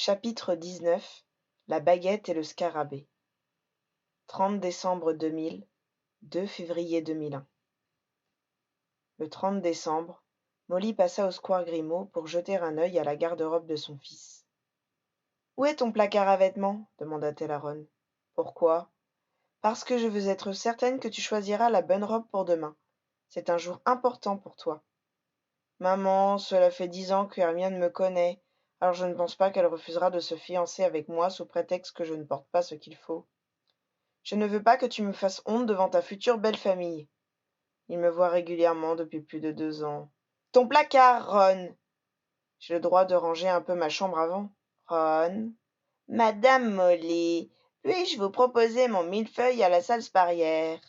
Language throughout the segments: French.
Chapitre 19. La baguette et le scarabée. 30 décembre 2000, 2 février 2001. Le 30 décembre, Molly passa au square Grimaud pour jeter un œil à la garde-robe de son fils. « Où est ton placard à vêtements » demanda-t-elle à Ron. « Pourquoi ?»« Parce que je veux être certaine que tu choisiras la bonne robe pour demain. C'est un jour important pour toi. »« Maman, cela fait 10 ans que Hermione me connaît, alors je ne pense pas qu'elle refusera de se fiancer avec moi sous prétexte que je ne porte pas ce qu'il faut. Je ne veux pas que tu me fasses honte devant ta future belle famille. Il me voit régulièrement depuis plus de 2 ans. Ton placard, Ron. J'ai le droit de ranger un peu ma chambre avant. Ron. Madame Molly, puis-je vous proposer mon millefeuille à la salpêtrière ?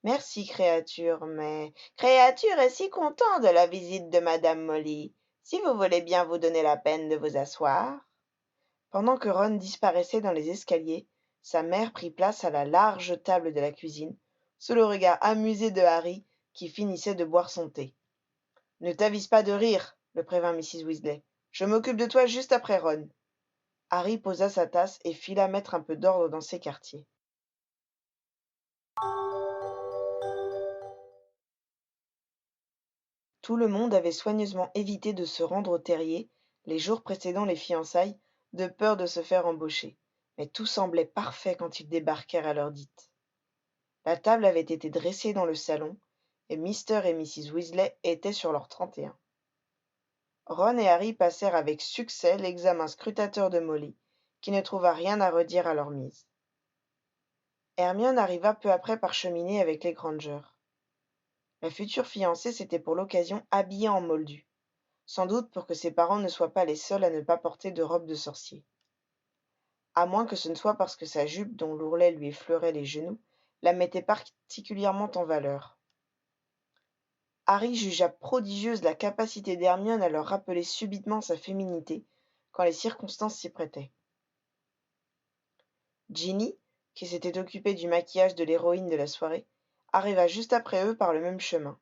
Merci, créature, mais créature est si content de la visite de Madame Molly. Si vous voulez bien vous donner la peine de vous asseoir. Pendant que Ron disparaissait dans les escaliers, sa mère prit place à la large table de la cuisine, sous le regard amusé de Harry, qui finissait de boire son thé. « Ne t'avise pas de rire, » le prévint Mrs. Weasley. « Je m'occupe de toi juste après Ron. » Harry posa sa tasse et fila mettre un peu d'ordre dans ses quartiers. Tout le monde avait soigneusement évité de se rendre au terrier, les jours précédant les fiançailles, de peur de se faire embaucher. Mais tout semblait parfait quand ils débarquèrent à l'heure dite. La table avait été dressée dans le salon, et Mr. et Mrs. Weasley étaient sur leur 31. Ron et Harry passèrent avec succès l'examen scrutateur de Molly, qui ne trouva rien à redire à leur mise. Hermione arriva peu après par cheminée avec les Granger. La future fiancée s'était pour l'occasion habillée en moldu, sans doute pour que ses parents ne soient pas les seuls à ne pas porter de robe de sorcier. À moins que ce ne soit parce que sa jupe, dont l'ourlet lui effleurait les genoux, la mettait particulièrement en valeur. Harry jugea prodigieuse la capacité d'Hermione à leur rappeler subitement sa féminité, quand les circonstances s'y prêtaient. Ginny, qui s'était occupée du maquillage de l'héroïne de la soirée, arriva juste après eux par le même chemin.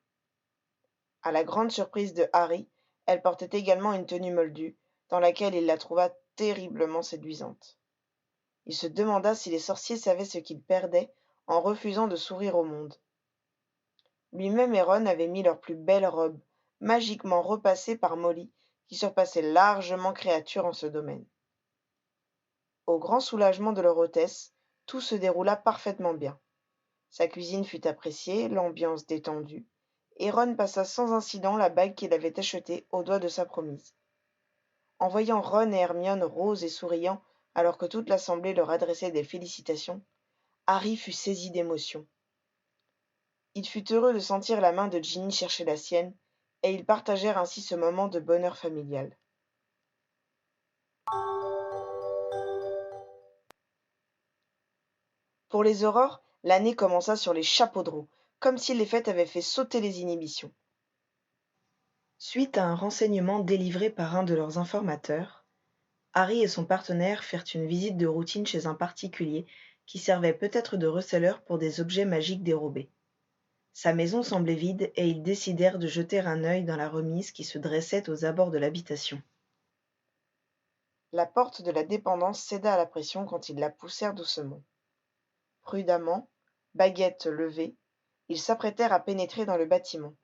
À la grande surprise de Harry, elle portait également une tenue moldue, dans laquelle il la trouva terriblement séduisante. Il se demanda si les sorciers savaient ce qu'ils perdaient en refusant de sourire au monde. Lui-même et Ron avaient mis leurs plus belles robes, magiquement repassées par Molly, qui surpassait largement créature en ce domaine. Au grand soulagement de leur hôtesse, tout se déroula parfaitement bien. Sa cuisine fut appréciée, l'ambiance détendue, et Ron passa sans incident la bague qu'il avait achetée au doigt de sa promise. En voyant Ron et Hermione roses et souriants alors que toute l'assemblée leur adressait des félicitations, Harry fut saisi d'émotion. Il fut heureux de sentir la main de Ginny chercher la sienne, et ils partagèrent ainsi ce moment de bonheur familial. Pour les aurores, l'année commença sur les chapeaux de roue, comme si les fêtes avaient fait sauter les inhibitions. Suite à un renseignement délivré par un de leurs informateurs, Harry et son partenaire firent une visite de routine chez un particulier qui servait peut-être de receleur pour des objets magiques dérobés. Sa maison semblait vide et ils décidèrent de jeter un œil dans la remise qui se dressait aux abords de l'habitation. La porte de la dépendance céda à la pression quand ils la poussèrent doucement. Prudemment, baguette levée, ils s'apprêtèrent à pénétrer dans le bâtiment.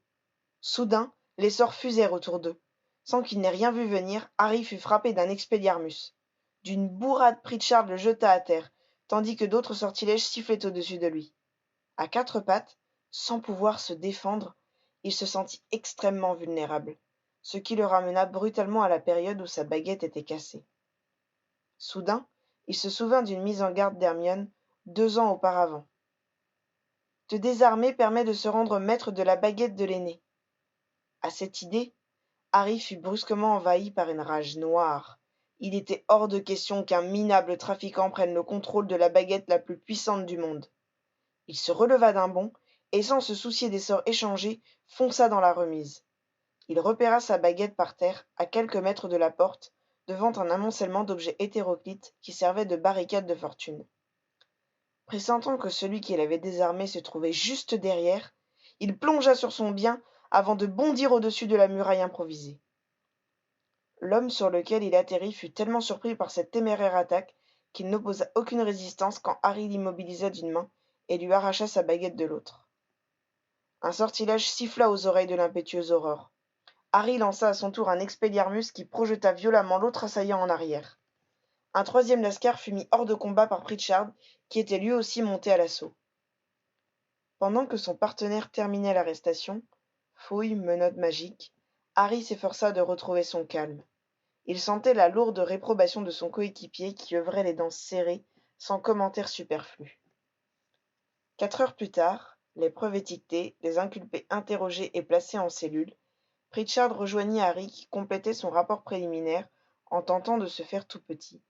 Soudain, les sorts fusèrent autour d'eux. Sans qu'il n'ait rien vu venir, Harry fut frappé d'un expelliarmus. D'une bourrade, Pritchard le jeta à terre, tandis que d'autres sortilèges sifflaient au-dessus de lui. À quatre pattes, sans pouvoir se défendre, il se sentit extrêmement vulnérable, ce qui le ramena brutalement à la période où sa baguette était cassée. Soudain, il se souvint d'une mise en garde d'Hermione 2 ans auparavant. Te désarmer permet de se rendre maître de la baguette de l'aîné. À cette idée, Harry fut brusquement envahi par une rage noire. Il était hors de question qu'un minable trafiquant prenne le contrôle de la baguette la plus puissante du monde. Il se releva d'un bond et, sans se soucier des sorts échangés, fonça dans la remise. Il repéra sa baguette par terre, à quelques mètres de la porte, devant un amoncellement d'objets hétéroclites qui servaient de barricade de fortune. Pressentant que celui qu'il avait désarmé se trouvait juste derrière, il plongea sur son bien avant de bondir au-dessus de la muraille improvisée. L'homme sur lequel il atterrit fut tellement surpris par cette téméraire attaque qu'il n'opposa aucune résistance quand Harry l'immobilisa d'une main et lui arracha sa baguette de l'autre. Un sortilège siffla aux oreilles de l'impétueuse Aurore. Harry lança à son tour un Expelliarmus qui projeta violemment l'autre assaillant en arrière. Un troisième lascar fut mis hors de combat par Pritchard, qui était lui aussi monté à l'assaut. Pendant que son partenaire terminait l'arrestation, fouille, menottes magiques, Harry s'efforça de retrouver son calme. Il sentait la lourde réprobation de son coéquipier qui œuvrait les dents serrées, sans commentaire superflu. 4 heures plus tard, les preuves étiquetées, les inculpés interrogés et placés en cellule, Pritchard rejoignit Harry qui complétait son rapport préliminaire en tentant de se faire tout petit.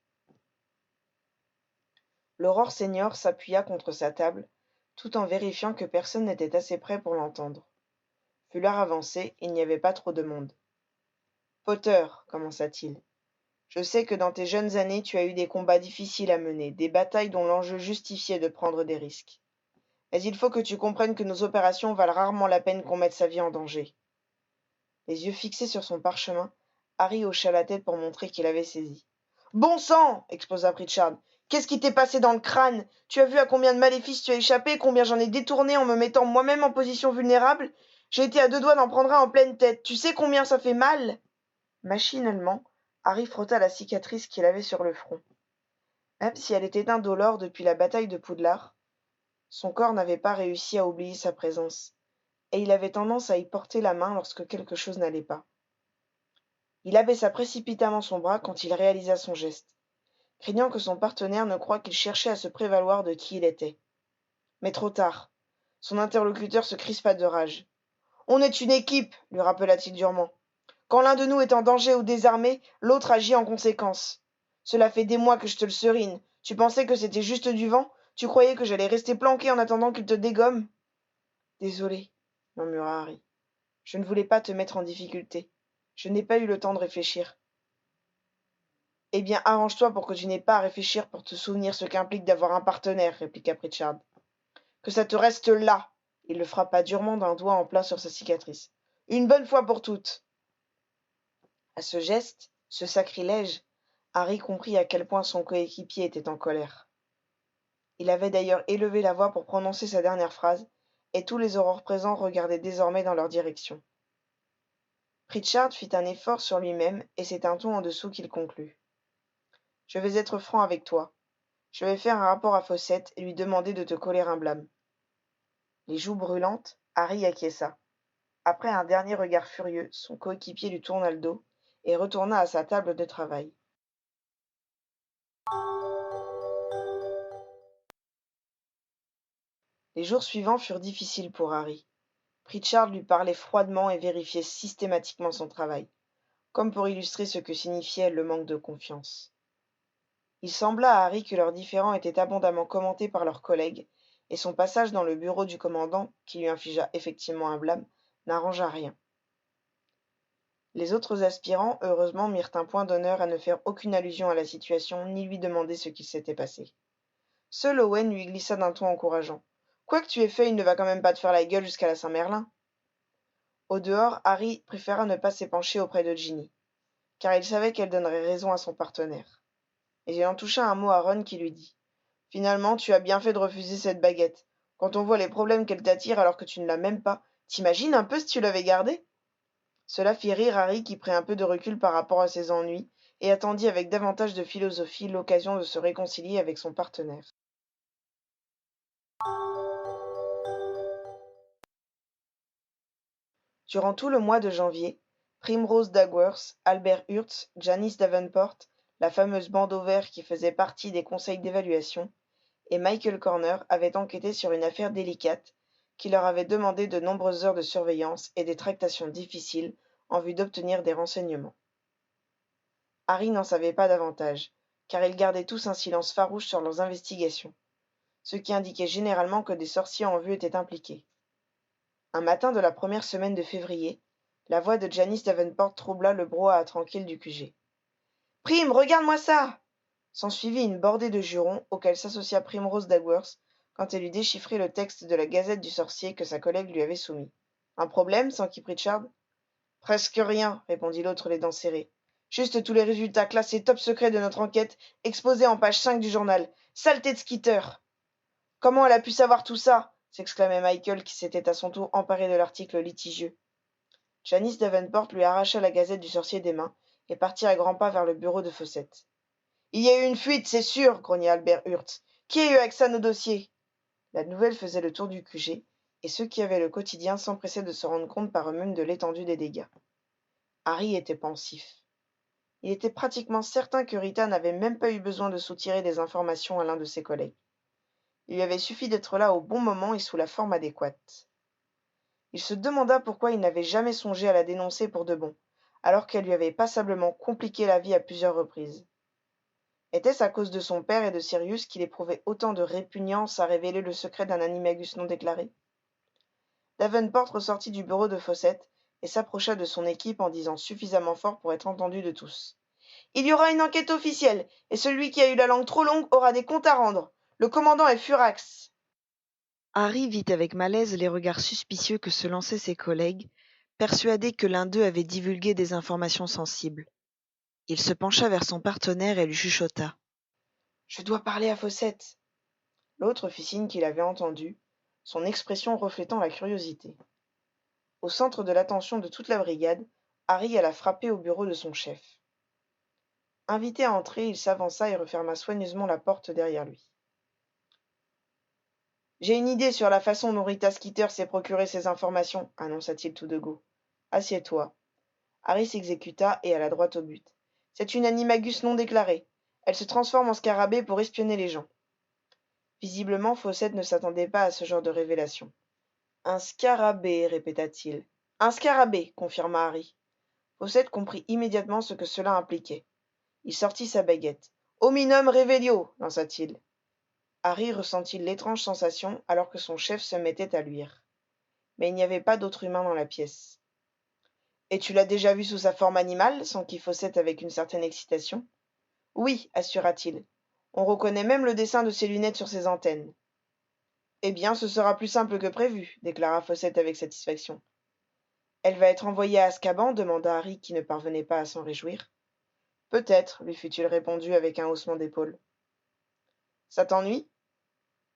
L'aurore senior s'appuya contre sa table, tout en vérifiant que personne n'était assez près pour l'entendre. Vu l'heure avancée, il n'y avait pas trop de monde. « Potter, commença-t-il, je sais que dans tes jeunes années tu as eu des combats difficiles à mener, des batailles dont l'enjeu justifiait de prendre des risques. Mais il faut que tu comprennes que nos opérations valent rarement la peine qu'on mette sa vie en danger. » Les yeux fixés sur son parchemin, Harry hocha la tête pour montrer qu'il avait saisi. « Bon sang !» explosa Pritchard. « Qu'est-ce qui t'est passé dans le crâne? Tu as vu à combien de maléfices tu as échappé, combien j'en ai détourné en me mettant moi-même en position vulnérable? J'ai été à 2 doigts d'en prendre un en pleine tête. Tu sais combien ça fait mal ?» Machinalement, Harry frotta la cicatrice qu'il avait sur le front. Même si elle était indolore depuis la bataille de Poudlard, son corps n'avait pas réussi à oublier sa présence, et il avait tendance à y porter la main lorsque quelque chose n'allait pas. Il abaissa précipitamment son bras quand il réalisa son geste, craignant que son partenaire ne croie qu'il cherchait à se prévaloir de qui il était. Mais trop tard. Son interlocuteur se crispa de rage. « On est une équipe, lui rappela-t-il durement. Quand l'un de nous est en danger ou désarmé, l'autre agit en conséquence. Cela fait des mois que je te le serine. Tu pensais que c'était juste du vent? Tu croyais que j'allais rester planqué en attendant qu'il te dégomme? » « Désolé, murmura Harry. Je ne voulais pas te mettre en difficulté. Je n'ai pas eu le temps de réfléchir. » « Eh bien, arrange-toi pour que tu n'aies pas à réfléchir pour te souvenir ce qu'implique d'avoir un partenaire, répliqua Pritchard. Que ça te reste là. Il le frappa durement d'un doigt en plein sur sa cicatrice. Une bonne fois pour toutes. À ce geste, ce sacrilège, Harry comprit à quel point son coéquipier était en colère. Il avait d'ailleurs élevé la voix pour prononcer sa dernière phrase, et tous les aurores présents regardaient désormais dans leur direction. Pritchard fit un effort sur lui-même, et c'est un ton en dessous qu'il conclut. « Je vais être franc avec toi. Je vais faire un rapport à Fawcett et lui demander de te coller un blâme. » Les joues brûlantes, Harry acquiesça. Après un dernier regard furieux, son coéquipier lui tourna le dos et retourna à sa table de travail. Les jours suivants furent difficiles pour Harry. Pritchard lui parlait froidement et vérifiait systématiquement son travail, comme pour illustrer ce que signifiait le manque de confiance. Il sembla à Harry que leurs différends étaient abondamment commentés par leurs collègues, et son passage dans le bureau du commandant, qui lui infligea effectivement un blâme, n'arrangea rien. Les autres aspirants, heureusement, mirent un point d'honneur à ne faire aucune allusion à la situation ni lui demander ce qu'il s'était passé. Seul Owen lui glissa d'un ton encourageant. « Quoi que tu aies fait, il ne va quand même pas te faire la gueule jusqu'à la Saint-Merlin. » Au dehors, Harry préféra ne pas s'épancher auprès de Ginny, car il savait qu'elle donnerait raison à son partenaire. Et il en toucha un mot à Ron qui lui dit « Finalement, tu as bien fait de refuser cette baguette. Quand on voit les problèmes qu'elle t'attire alors que tu ne l'as même pas, t'imagines un peu si tu l'avais gardée ?» Cela fit rire Harry qui prit un peu de recul par rapport à ses ennuis et attendit avec davantage de philosophie l'occasion de se réconcilier avec son partenaire. Durant tout le mois de janvier, Primrose Dagworth, Albert Hurst, Janice Davenport, la fameuse bande au vert qui faisait partie des conseils d'évaluation, et Michael Corner avaient enquêté sur une affaire délicate qui leur avait demandé de nombreuses heures de surveillance et des tractations difficiles en vue d'obtenir des renseignements. Harry n'en savait pas davantage, car ils gardaient tous un silence farouche sur leurs investigations, ce qui indiquait généralement que des sorciers en vue étaient impliqués. Un matin de la première semaine de février, la voix de Janice Davenport troubla le brouhaha tranquille du QG. « Prime, regarde-moi ça !» S'ensuivit une bordée de jurons auxquels s'associa Primrose Dagworth quand elle eut déchiffré le texte de la Gazette du sorcier que sa collègue lui avait soumis. « Un problème ?» s'enquit Pritchard. « Presque rien, répondit l'autre les dents serrées. Juste tous les résultats classés top secret de notre enquête exposés en page 5 du journal. Saleté de skitter! Comment elle a pu savoir tout ça? S'exclamait Michael qui s'était à son tour emparé de l'article litigieux. Janice Davenport lui arracha la gazette du sorcier des mains et partit à grands pas vers le bureau de Fawcett. Il y a eu une fuite, c'est sûr, grogna Albert Hurtz. Qui a eu accès à nos dossiers? La nouvelle faisait le tour du QG, et ceux qui avaient le quotidien s'empressaient de se rendre compte par eux-mêmes de l'étendue des dégâts. Harry était pensif. Il était pratiquement certain que Rita n'avait même pas eu besoin de soutirer des informations à l'un de ses collègues. Il lui avait suffi d'être là au bon moment et sous la forme adéquate. Il se demanda pourquoi il n'avait jamais songé à la dénoncer pour de bon, alors qu'elle lui avait passablement compliqué la vie à plusieurs reprises. Était-ce à cause de son père et de Sirius qu'il éprouvait autant de répugnance à révéler le secret d'un animagus non déclaré? Davenport ressortit du bureau de Fawcett et s'approcha de son équipe en disant suffisamment fort pour être entendu de tous. « Il y aura une enquête officielle, et celui qui a eu la langue trop longue aura des comptes à rendre. Le commandant est furax. » Harry vit avec malaise les regards suspicieux que se lançaient ses collègues, persuadés que l'un d'eux avait divulgué des informations sensibles. Il se pencha vers son partenaire et lui chuchota. « Je dois parler à Fawcett. » L'autre fit signe qu'il avait entendu, son expression reflétant la curiosité. Au centre de l'attention de toute la brigade, Harry alla frapper au bureau de son chef. Invité à entrer, il s'avança et referma soigneusement la porte derrière lui. « J'ai une idée sur la façon dont Rita Skeeter s'est procuré ces informations, annonça-t-il tout de go. Assieds-toi. Harry s'exécuta et alla droit au but. C'est une animagus non déclarée. Elle se transforme en scarabée pour espionner les gens. Visiblement, Fawcett ne s'attendait pas à ce genre de révélation. Un scarabée, répéta-t-il. Un scarabée, confirma Harry. Fawcett comprit immédiatement ce que cela impliquait. Il sortit sa baguette. Hominum revelio, lança-t-il. Harry ressentit l'étrange sensation alors que son chef se mettait à luire. Mais il n'y avait pas d'autre humain dans la pièce. Et tu l'as déjà vu sous sa forme animale, s'enquit Fawcett avec une certaine excitation. Oui, assura-t-il. On reconnaît même le dessin de ses lunettes sur ses antennes. Eh bien, ce sera plus simple que prévu, déclara Fawcett avec satisfaction. Elle va être envoyée à Azkaban, demanda Harry qui ne parvenait pas à s'en réjouir. Peut-être, lui fut-il répondu avec un haussement d'épaules. Ça t'ennuie?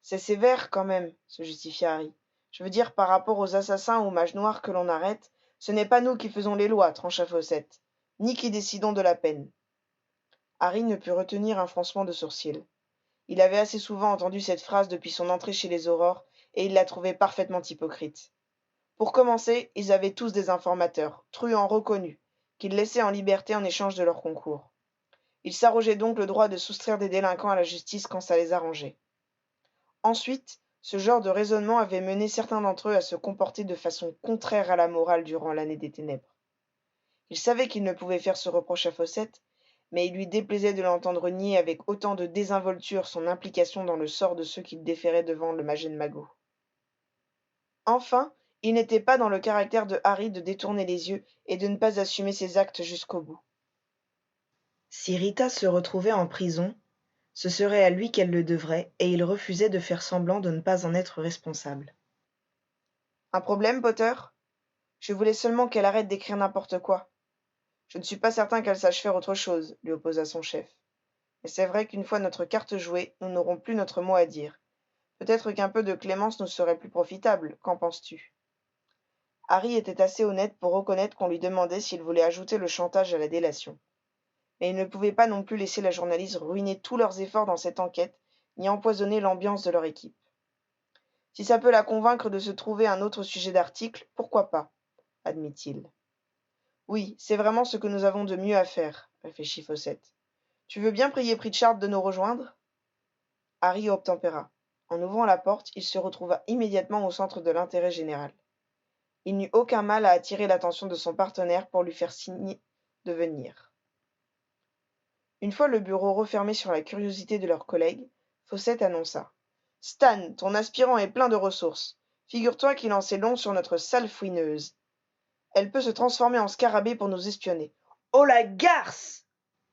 C'est sévère quand même, se justifia Harry. Je veux dire, par rapport aux assassins ou mages noirs que l'on arrête, ce n'est pas nous qui faisons les lois, trancha Fawcett, ni qui décidons de la peine. Harry ne put retenir un froncement de sourcils. Il avait assez souvent entendu cette phrase depuis son entrée chez les Aurores, et il la trouvait parfaitement hypocrite. Pour commencer, ils avaient tous des informateurs, truands reconnus, qu'ils laissaient en liberté en échange de leur concours. Ils s'arrogeaient donc le droit de soustraire des délinquants à la justice quand ça les arrangeait. Ensuite, ce genre de raisonnement avait mené certains d'entre eux à se comporter de façon contraire à la morale durant l'année des ténèbres. Ils savaient qu'ils ne pouvaient faire ce reproche à Fawcett, mais il lui déplaisait de l'entendre nier avec autant de désinvolture son implication dans le sort de ceux qu'il déférait devant le Maguen Mago. Enfin, il n'était pas dans le caractère de Harry de détourner les yeux et de ne pas assumer ses actes jusqu'au bout. Si Rita se retrouvait en prison, ce serait à lui qu'elle le devrait, et il refusait de faire semblant de ne pas en être responsable. Un problème, Potter? Je voulais seulement qu'elle arrête d'écrire n'importe quoi. Je ne suis pas certain qu'elle sache faire autre chose, lui opposa son chef. Mais c'est vrai qu'une fois notre carte jouée, nous n'aurons plus notre mot à dire. Peut-être qu'un peu de clémence nous serait plus profitable, qu'en penses-tu? Harry était assez honnête pour reconnaître qu'on lui demandait s'il voulait ajouter le chantage à la délation. Mais il ne pouvait pas non plus laisser la journaliste ruiner tous leurs efforts dans cette enquête, ni empoisonner l'ambiance de leur équipe. Si ça peut la convaincre de se trouver un autre sujet d'article, pourquoi pas, admit-il. Oui, c'est vraiment ce que nous avons de mieux à faire, réfléchit Fawcett. Tu veux bien prier Pritchard de nous rejoindre? Harry obtempéra. En ouvrant la porte, il se retrouva immédiatement au centre de l'intérêt général. Il n'eut aucun mal à attirer l'attention de son partenaire pour lui faire signe de venir. Une fois le bureau refermé sur la curiosité de leurs collègues, Fawcett annonça. « Stan, ton aspirant est plein de ressources. Figure-toi qu'il en sait long sur notre sale fouineuse. Elle peut se transformer en scarabée pour nous espionner. »« Oh la garce !»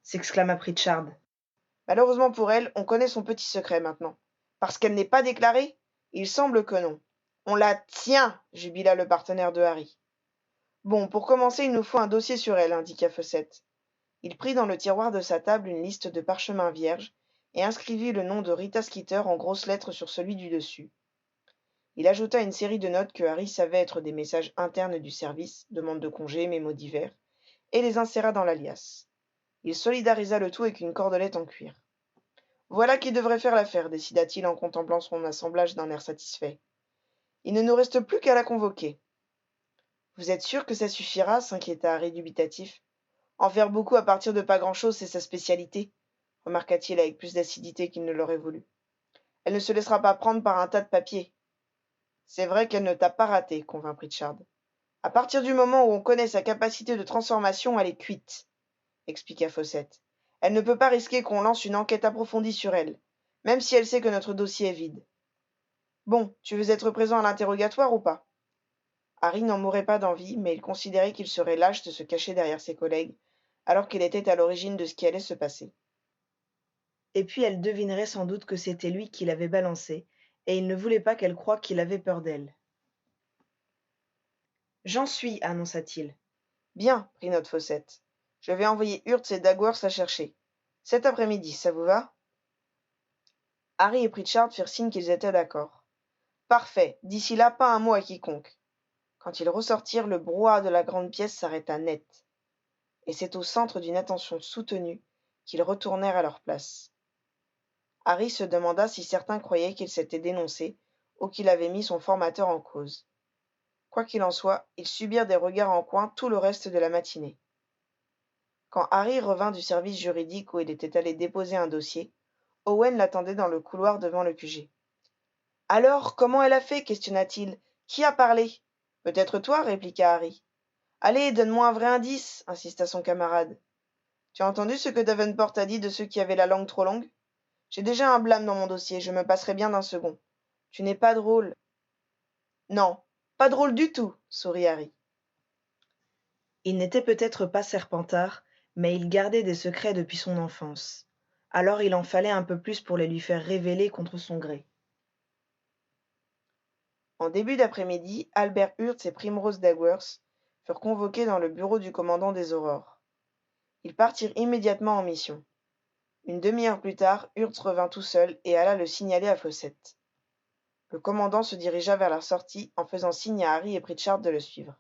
s'exclama Pritchard. « Malheureusement pour elle, on connaît son petit secret maintenant. Parce qu'elle n'est pas déclarée? Il semble que non. On la tient, jubila le partenaire de Harry. Bon, pour commencer, il nous faut un dossier sur elle, indiqua Fawcett. Il prit dans le tiroir de sa table une liste de parchemins vierges et inscrivit le nom de Rita Skeeter en grosses lettres sur celui du dessus. Il ajouta une série de notes que Harry savait être des messages internes du service, demande de congé, mémos divers, et les inséra dans la liasse. Il solidarisa le tout avec une cordelette en cuir. Voilà qui devrait faire l'affaire, décida-t-il en contemplant son assemblage d'un air satisfait. Il ne nous reste plus qu'à la convoquer. Vous êtes sûr que ça suffira s'inquiéta Harry dubitatif. En faire beaucoup à partir de pas grand-chose, c'est sa spécialité, remarqua-t-il avec plus d'acidité qu'il ne l'aurait voulu. Elle ne se laissera pas prendre par un tas de papier. C'est vrai qu'elle ne t'a pas raté, convint Pritchard. À partir du moment où on connaît sa capacité de transformation, elle est cuite, expliqua Fawcett. Elle ne peut pas risquer qu'on lance une enquête approfondie sur elle, même si elle sait que notre dossier est vide. Bon, tu veux être présent à l'interrogatoire ou pas? Harry n'en mourait pas d'envie, mais il considérait qu'il serait lâche de se cacher derrière ses collègues, alors qu'il était à l'origine de ce qui allait se passer. Et puis elle devinerait sans doute que c'était lui qui l'avait balancée, et il ne voulait pas qu'elle croie qu'il avait peur d'elle. J'en suis, annonça-t-il. Bien, prit note Fawcett. Je vais envoyer Hurts et Dagworth la chercher. Cet après-midi, ça vous va? Harry et Pritchard firent signe qu'ils étaient d'accord. Parfait. D'ici là, pas un mot à quiconque. Quand ils ressortirent, le brouhaha de la grande pièce s'arrêta net. Et c'est au centre d'une attention soutenue qu'ils retournèrent à leur place. Harry se demanda si certains croyaient qu'il s'était dénoncé ou qu'il avait mis son formateur en cause. Quoi qu'il en soit, ils subirent des regards en coin tout le reste de la matinée. Quand Harry revint du service juridique où il était allé déposer un dossier, Owen l'attendait dans le couloir devant le QG. « Alors, comment elle a fait » questionna-t-il. « Qui a parlé ?»« Peut-être toi, répliqua Harry. »« Allez, donne-moi un vrai indice, insista son camarade. Tu as entendu ce que Davenport a dit de ceux qui avaient la langue trop longue? J'ai déjà un blâme dans mon dossier, je me passerai bien d'un second. Tu n'es pas drôle. Non, pas drôle du tout, sourit Harry. Il n'était peut-être pas Serpentard, mais il gardait des secrets depuis son enfance. Alors il en fallait un peu plus pour les lui faire révéler contre son gré. En début d'après-midi, Albert Hurts et Primrose Dagworth furent convoqués dans le bureau du commandant des Aurores. Ils partirent immédiatement en mission. Une demi-heure plus tard, Hurts revint tout seul et alla le signaler à Fawcett. Le commandant se dirigea vers la sortie en faisant signe à Harry et Pritchard de le suivre.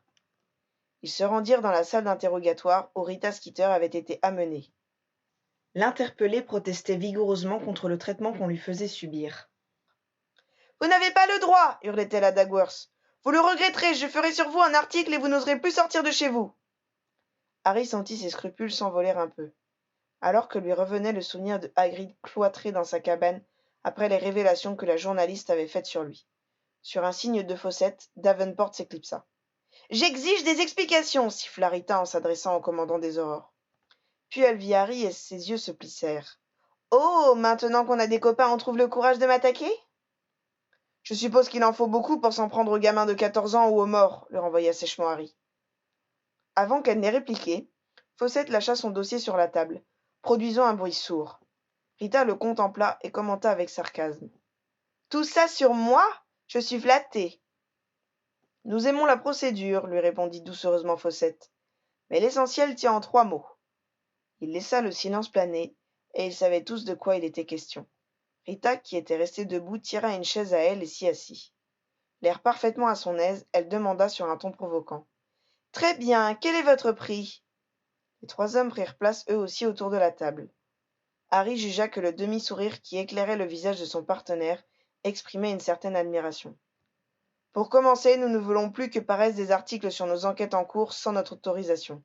Ils se rendirent dans la salle d'interrogatoire où Rita Skeeter avait été amenée. L'interpellée protestait vigoureusement contre le traitement qu'on lui faisait subir. « Vous n'avez pas le droit !» hurlait-elle à Dagworth. « Vous le regretterez, je ferai sur vous un article et vous n'oserez plus sortir de chez vous !» Harry sentit ses scrupules s'envoler un peu, alors que lui revenait le souvenir de Hagrid cloîtré dans sa cabane après les révélations que la journaliste avait faites sur lui. Sur un signe de Fawcett, Davenport s'éclipsa. « J'exige des explications !» siffla Rita en s'adressant au commandant des Aurores. Puis elle vit Harry et ses yeux se plissèrent. « Oh, maintenant qu'on a des copains, on trouve le courage de m'attaquer ?» « Je suppose qu'il en faut beaucoup pour s'en prendre aux gamins de 14 ans ou aux morts, » le renvoya sèchement Harry. Avant qu'elle n'ait répliqué, Fawcett lâcha son dossier sur la table, produisant un bruit sourd. Rita le contempla et commenta avec sarcasme. « Tout ça sur moi? Je suis flattée. »« Nous aimons la procédure, » lui répondit doucereusement Fawcett. « Mais l'essentiel tient en 3 mots. » Il laissa le silence planer, et ils savaient tous de quoi il était question. Rita, qui était restée debout, tira une chaise à elle et s'y assit. L'air parfaitement à son aise, elle demanda sur un ton provoquant. « Très bien, quel est votre prix ?» Les 3 hommes prirent place eux aussi autour de la table. Harry jugea que le demi-sourire qui éclairait le visage de son partenaire exprimait une certaine admiration. « Pour commencer, nous ne voulons plus que paraissent des articles sur nos enquêtes en cours sans notre autorisation.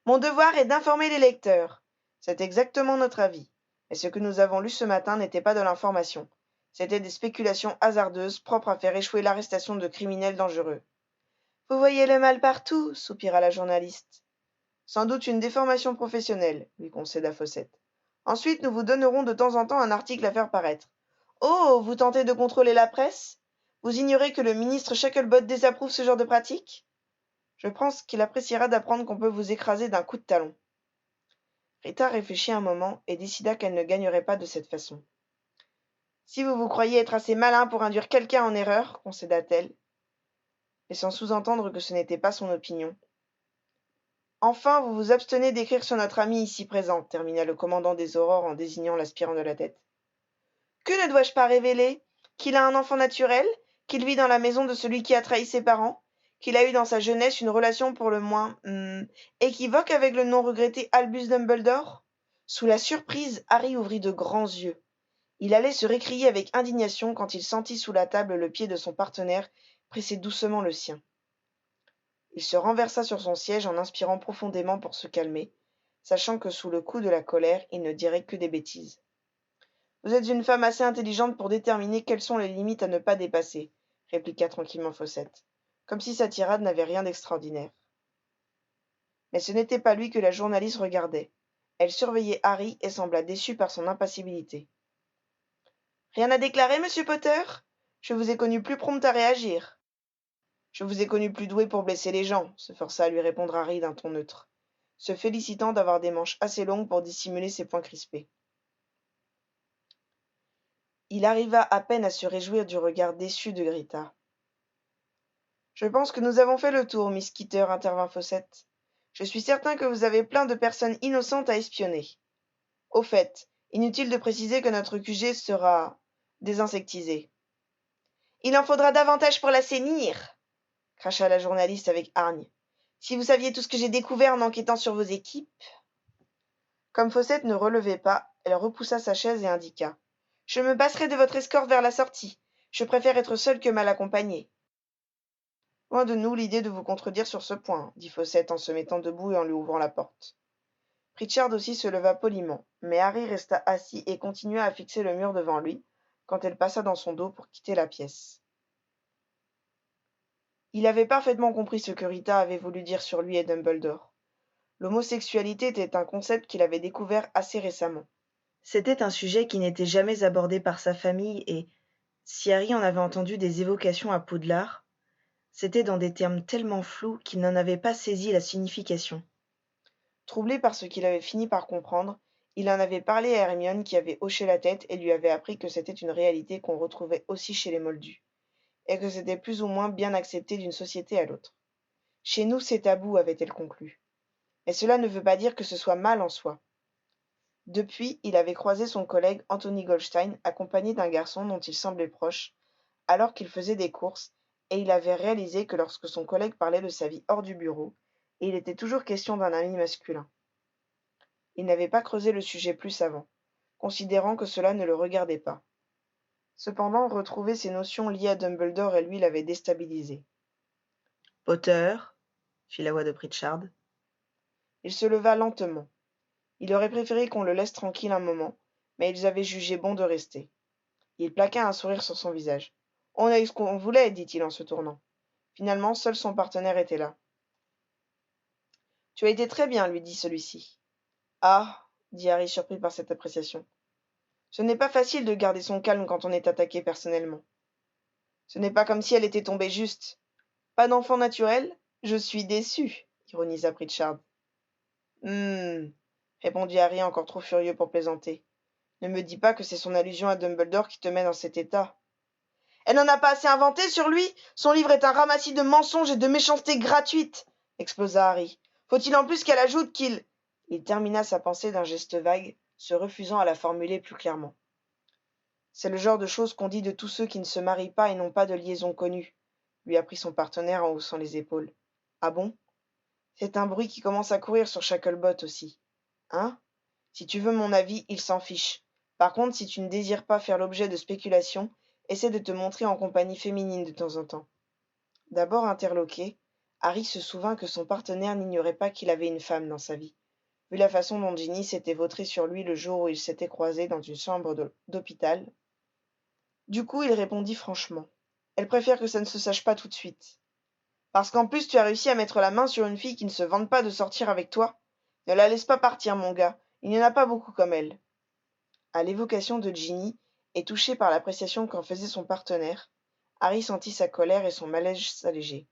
Mon devoir est d'informer les lecteurs. C'est exactement notre avis. Et ce que nous avons lu ce matin n'était pas de l'information. C'étaient des spéculations hasardeuses propres à faire échouer l'arrestation de criminels dangereux. « Vous voyez le mal partout, » soupira la journaliste. « Sans doute une déformation professionnelle, » lui concéda Fawcett. « Ensuite, nous vous donnerons de temps en temps un article à faire paraître. Oh, vous tentez de contrôler la presse? Vous ignorez que le ministre Shacklebolt désapprouve ce genre de pratique? Je pense qu'il appréciera d'apprendre qu'on peut vous écraser d'un coup de talon. » Rita réfléchit un moment et décida qu'elle ne gagnerait pas de cette façon. « Si vous vous croyez être assez malin pour induire quelqu'un en erreur, » concéda-t-elle, laissant sous-entendre que ce n'était pas son opinion. Enfin, vous vous abstenez d'écrire sur notre ami ici présent, termina le commandant des Aurores en désignant l'aspirant de la tête. Que ne dois-je pas révéler? Qu'il a un enfant naturel, qu'il vit dans la maison de celui qui a trahi ses parents, qu'il a eu dans sa jeunesse une relation pour le moins équivoque avec le non regretté Albus Dumbledore? Sous la surprise, Harry ouvrit de grands yeux. Il allait se récrier avec indignation quand il sentit sous la table le pied de son partenaire presser doucement le sien. Il se renversa sur son siège en inspirant profondément pour se calmer, sachant que sous le coup de la colère, il ne dirait que des bêtises. Vous êtes une femme assez intelligente pour déterminer quelles sont les limites à ne pas dépasser, répliqua tranquillement Fossette, comme si sa tirade n'avait rien d'extraordinaire. Mais ce n'était pas lui que la journaliste regardait. Elle surveillait Harry et sembla déçue par son impassibilité. Rien à déclarer, monsieur Potter? Je vous ai connu plus prompt à réagir. Je vous ai connu plus doué pour blesser les gens, se força à lui répondre Harry d'un ton neutre, se félicitant d'avoir des manches assez longues pour dissimuler ses poings crispés. Il arriva à peine à se réjouir du regard déçu de Grita. Je pense que nous avons fait le tour, Miss Skeeter, intervint Fossette. Je suis certain que vous avez plein de personnes innocentes à espionner. Au fait, inutile de préciser que notre QG sera désinsectisé. Il en faudra davantage pour l'assainir, cracha la journaliste avec hargne. Si vous saviez tout ce que j'ai découvert en enquêtant sur vos équipes. Comme Fossette ne relevait pas, elle repoussa sa chaise et indiqua. Je me passerai de votre escorte vers la sortie. Je préfère être seule que mal accompagnée. Loin de nous l'idée de vous contredire sur ce point, dit Fossette en se mettant debout et en lui ouvrant la porte. Pritchard aussi se leva poliment, mais Harry resta assis et continua à fixer le mur devant lui, quand elle passa dans son dos pour quitter la pièce. Il avait parfaitement compris ce que Rita avait voulu dire sur lui et Dumbledore. L'homosexualité était un concept qu'il avait découvert assez récemment. C'était un sujet qui n'était jamais abordé par sa famille et, si Harry en avait entendu des évocations à Poudlard, c'était dans des termes tellement flous qu'il n'en avait pas saisi la signification. Troublé par ce qu'il avait fini par comprendre, il en avait parlé à Hermione qui avait hoché la tête et lui avait appris que c'était une réalité qu'on retrouvait aussi chez les Moldus, et que c'était plus ou moins bien accepté d'une société à l'autre. Chez nous, c'est tabou, avait-elle conclu. Mais cela ne veut pas dire que ce soit mal en soi. Depuis, il avait croisé son collègue Anthony Goldstein, accompagné d'un garçon dont il semblait proche, alors qu'il faisait des courses, et il avait réalisé que lorsque son collègue parlait de sa vie hors du bureau, il était toujours question d'un ami masculin. Il n'avait pas creusé le sujet plus avant, considérant que cela ne le regardait pas. Cependant, retrouver ces notions liées à Dumbledore et lui l'avait déstabilisé. « Potter » fit la voix de Pritchard. Il se leva lentement. Il aurait préféré qu'on le laisse tranquille un moment, mais ils avaient jugé bon de rester. Il plaqua un sourire sur son visage. « On a eu ce qu'on voulait, dit-il en se tournant. Finalement, seul son partenaire était là. « Tu as été très bien, lui dit celui-ci. »« Ah » dit Harry surpris par cette appréciation. « Ce n'est pas facile de garder son calme quand on est attaqué personnellement. »« Ce n'est pas comme si elle était tombée juste. Pas d'enfant naturel? Je suis déçu, ironisa Pritchard. Répondit Harry encore trop furieux pour plaisanter. Ne me dis pas que c'est son allusion à Dumbledore qui te met dans cet état. Elle n'en a pas assez inventé sur lui. Son livre est un ramassis de mensonges et de méchanceté gratuite, explosa Harry. Faut-il en plus qu'elle ajoute qu'il... Il termina sa pensée d'un geste vague, se refusant à la formuler plus clairement. C'est le genre de choses qu'on dit de tous ceux qui ne se marient pas et n'ont pas de liaison connue, lui apprit son partenaire en haussant les épaules. Ah bon? C'est un bruit qui commence à courir sur Shacklebot aussi. Hein? Si tu veux mon avis, il s'en fiche. Par contre, si tu ne désires pas faire l'objet de spéculations, essaie de te montrer en compagnie féminine de temps en temps. D'abord interloqué, Harry se souvint que son partenaire n'ignorait pas qu'il avait une femme dans sa vie, vu la façon dont Ginny s'était vautrée sur lui le jour où ils s'étaient croisés dans une chambre d'hôpital. Du coup, il répondit franchement. Elle préfère que ça ne se sache pas tout de suite. Parce qu'en plus, tu as réussi à mettre la main sur une fille qui ne se vante pas de sortir avec toi. Ne la laisse pas partir, mon gars. Il n'y en a pas beaucoup comme elle. À l'évocation de Ginny, et touché par l'appréciation qu'en faisait son partenaire, Harry sentit sa colère et son malaise s'alléger.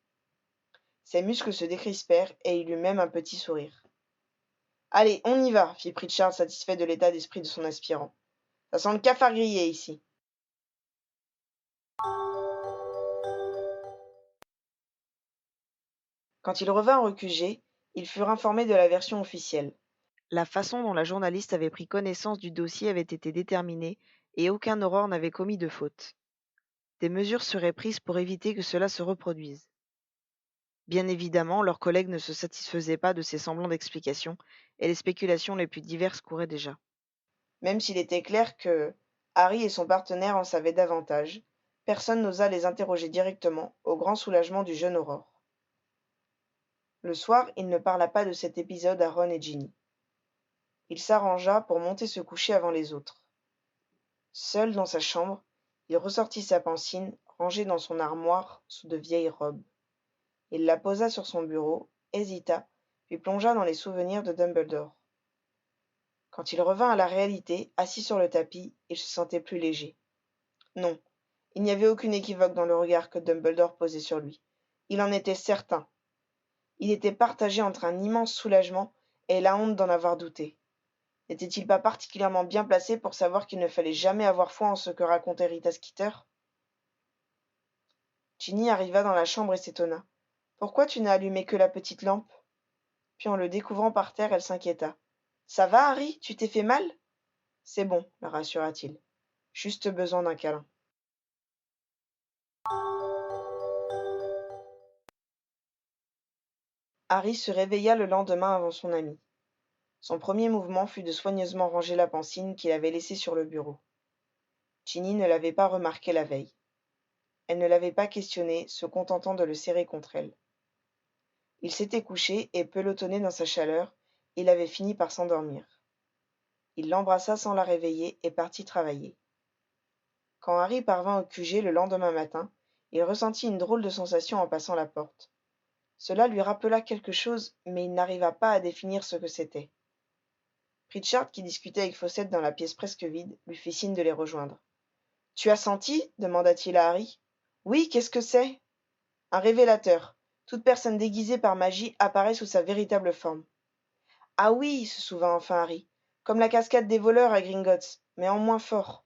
Ses muscles se décrispèrent et il eut même un petit sourire. « Allez, on y va, fit Pritchard, satisfait de l'état d'esprit de son aspirant. Ça sent le cafard grillé ici. Quand il revint au QG, Ils furent informés de la version officielle. La façon dont la journaliste avait pris connaissance du dossier avait été déterminée et aucun Aurore n'avait commis de faute. Des mesures seraient prises pour éviter que cela se reproduise. Bien évidemment, leurs collègues ne se satisfaisaient pas de ces semblants d'explications et les spéculations les plus diverses couraient déjà. Même s'il était clair que Harry et son partenaire en savaient davantage, personne n'osa les interroger directement, au grand soulagement du jeune Aurore. Le soir, il ne parla pas de cet épisode à Ron et Ginny. Il s'arrangea pour monter se coucher avant les autres. Seul dans sa chambre, il ressortit sa pansine, rangée dans son armoire sous de vieilles robes. Il la posa sur son bureau, hésita, puis plongea dans les souvenirs de Dumbledore. Quand il revint à la réalité, assis sur le tapis, il se sentait plus léger. Non, il n'y avait aucune équivoque dans le regard que Dumbledore posait sur lui. Il en était certain. Il était partagé entre un immense soulagement et la honte d'en avoir douté. N'était-il pas particulièrement bien placé pour savoir qu'il ne fallait jamais avoir foi en ce que racontait Rita Skeeter? Ginny arriva dans la chambre et s'étonna. « Pourquoi tu n'as allumé que la petite lampe ?» Puis en le découvrant par terre, elle s'inquiéta. « Ça va, Harry? Tu t'es fait mal ?»« C'est bon, » la rassura-t-il. « Juste besoin d'un câlin. » Harry se réveilla le lendemain avant son ami. Son premier mouvement fut de soigneusement ranger la pansine qu'il avait laissée sur le bureau. Ginny ne l'avait pas remarqué la veille. Elle ne l'avait pas questionné, se contentant de le serrer contre elle. Il s'était couché et, pelotonné dans sa chaleur, il avait fini par s'endormir. Il l'embrassa sans la réveiller et partit travailler. Quand Harry parvint au QG le lendemain matin, il ressentit une drôle de sensation en passant la porte. Cela lui rappela quelque chose, mais il n'arriva pas à définir ce que c'était. Pritchard, qui discutait avec Fawcett dans la pièce presque vide, lui fit signe de les rejoindre. « Tu as senti ?» demanda-t-il à Harry. « Oui, qu'est-ce que c'est ?»« Un révélateur. Toute personne déguisée par magie apparaît sous sa véritable forme. »« Ah oui !» se souvint enfin Harry. « Comme la cascade des voleurs à Gringotts, mais en moins fort. »«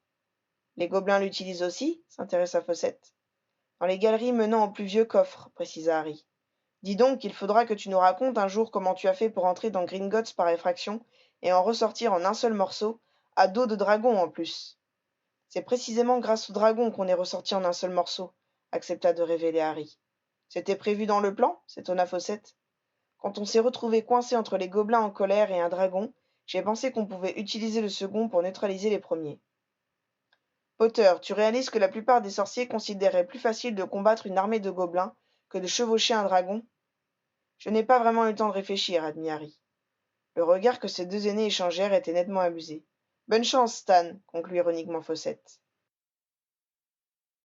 Les gobelins l'utilisent aussi ?» s'intéressa Fawcett. « Dans les galeries menant au plus vieux coffre, » précisa Harry. « Dis donc, il faudra que tu nous racontes un jour comment tu as fait pour entrer dans Gringotts par effraction et en ressortir en un seul morceau, à dos de dragon en plus. » « C'est précisément grâce au dragon qu'on est ressorti en un seul morceau, » accepta de révéler Harry. « C'était prévu dans le plan ?» s'étonna Fawcett. « Quand on s'est retrouvé coincé entre les gobelins en colère et un dragon, j'ai pensé qu'on pouvait utiliser le second pour neutraliser les premiers. »« Potter, tu réalises que la plupart des sorciers considéraient plus facile de combattre une armée de gobelins que de chevaucher un dragon ? » Je n'ai pas vraiment eu le temps de réfléchir, admit Harry. Le regard que ses deux aînés échangèrent était nettement amusé. « Bonne chance, Stan, » conclut ironiquement Fawcett.